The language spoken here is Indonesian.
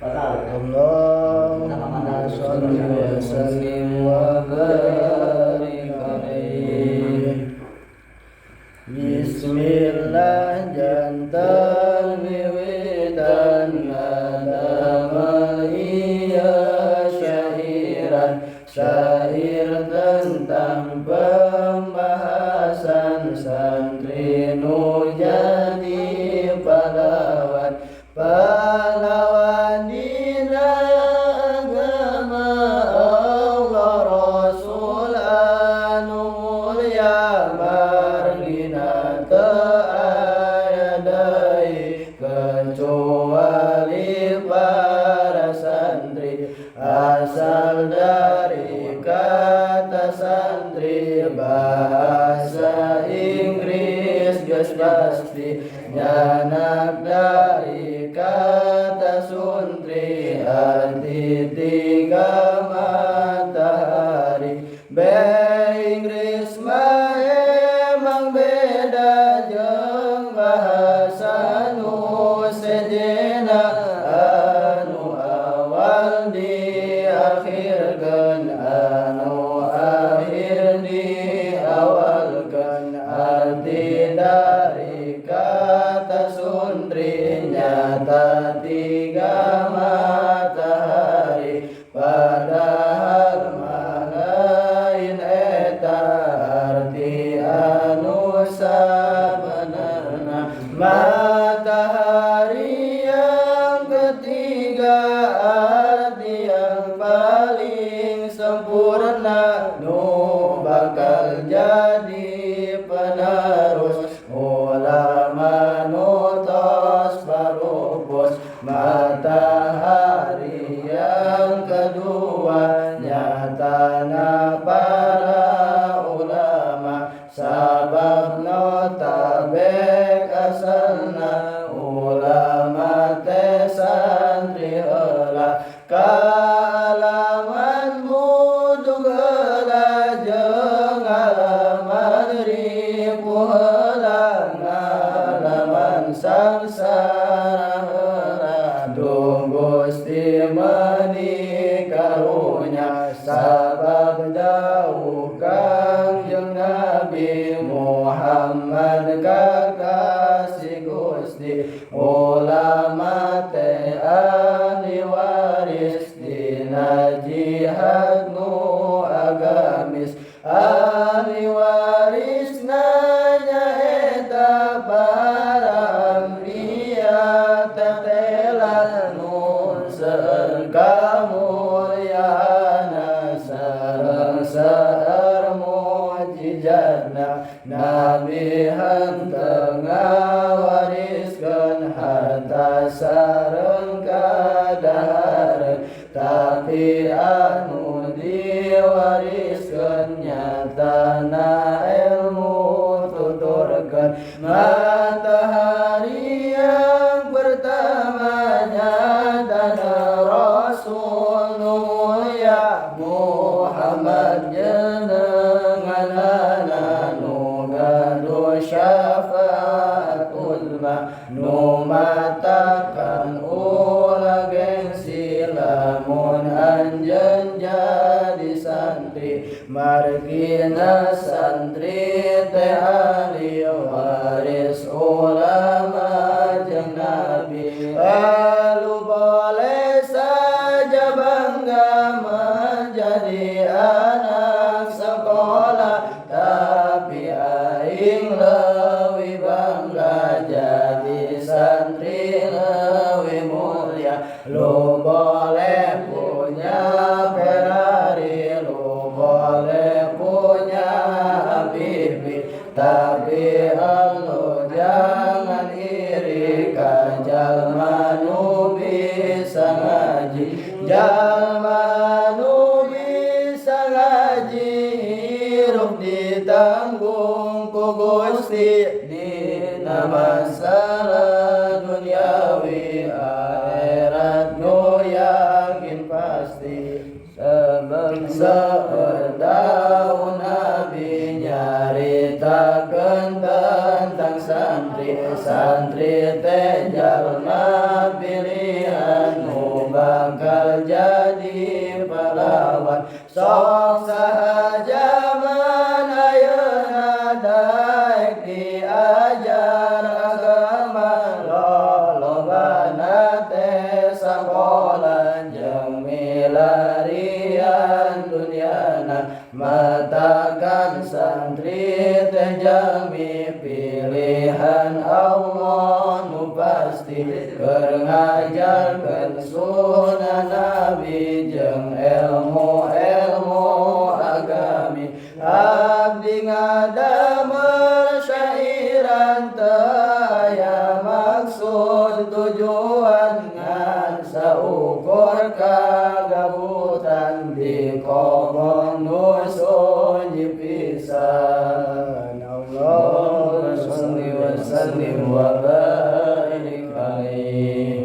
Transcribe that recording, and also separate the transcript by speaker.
Speaker 1: Allahumma sholli wa sallim wa barik alaihi. Bismillah jantan wiwitan adama iya syairan syair tentang pembahasan santri nu jadi pahlawan dina agama Allah Rasul anu mulia margina teayadai kecuali para santri asal dari kata santri bahasa Inggris geus pasti nyanak dari kata suntri arti tiga matahari Inggris mah emang beda jeung bahasa nu sejenna anu awal diakhirkeun anu akhir diawalkeun arti dari kata suntri nyata tiga matahari padahal lain eta arti anu sabenerna matahari yang ketiga arti yang paling sempurna nu bakal jadi penerus ulama nu tos parupus matahari yang kedua nyatana para ulama sabab notabek asalna ulama teh santri heula kaalaman mudug heula jeung alaman ribu heula ngalaman sangsara heula dung Gusti meuni karunya sabab dawuh Kangjeng Nabi Muhammad kakasih Gusti ulama teh ahli waris dina jihad nu agamis ahli warisna nyaeta para ambiya tetelan nun seueur kamulyana sareng seueur mujizatna Nabi henteu ngawariskeun harta sareng kadahareun tapi anu diwariskeun nyatana ilmu tuturkeun matahari yang pertama nyatana Rasul nu mulia Muhammad jenenganana nu gaduh syafaat ulma nu matakan ulah gengsi lamun anjeun jadi santri margina santri teh ahli waris ulama jeung Nabi lalu boleh saja bangga menjadi anak sekolah tapi aing leuwih bangga jadi santri leuwih mulia lu boleh punya Ferrari lu boleh punya Habibie tapi Allah jangan iri ka jalma nu bisa ngaji jalma nu bisa ngaji hirup ditanggung ku Gusti dina masalah duniawi akhirat nu yakin pasti sebangsa daun Nabi nyaritakeun tentang santri teh jalma pilihan nu sok sahajaman ayeuna daek diajar agama lolobana teh sakola jeung milarian dunyana matakan santri teh jami pilihan Allah nu pasti keur ngajarkeun sunah Nabi jeung ilmu agami abdi ngadamel syairan teu aya maksud tujuan ngan saukur kagabutan di kobong nu sunyi pisan Allahumma sholli wa sallim wa barik alaihi